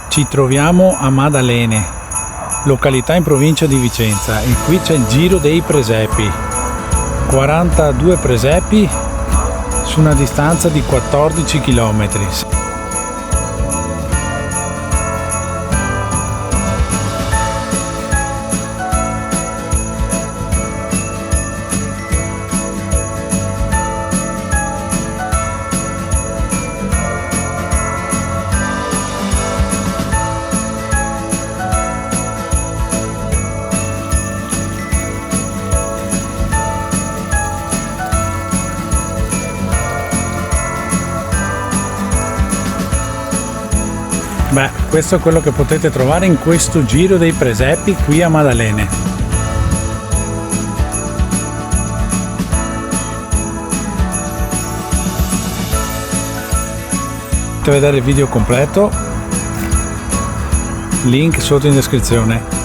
Ci troviamo a Maddalene, località in provincia di Vicenza, e qui c'è il Giro dei Presepi. 42 presepi su una distanza di 14 km. Beh, questo è quello che potete trovare in questo Giro dei Presepi qui a Maddalene. Per vedere il video completo, link sotto in descrizione.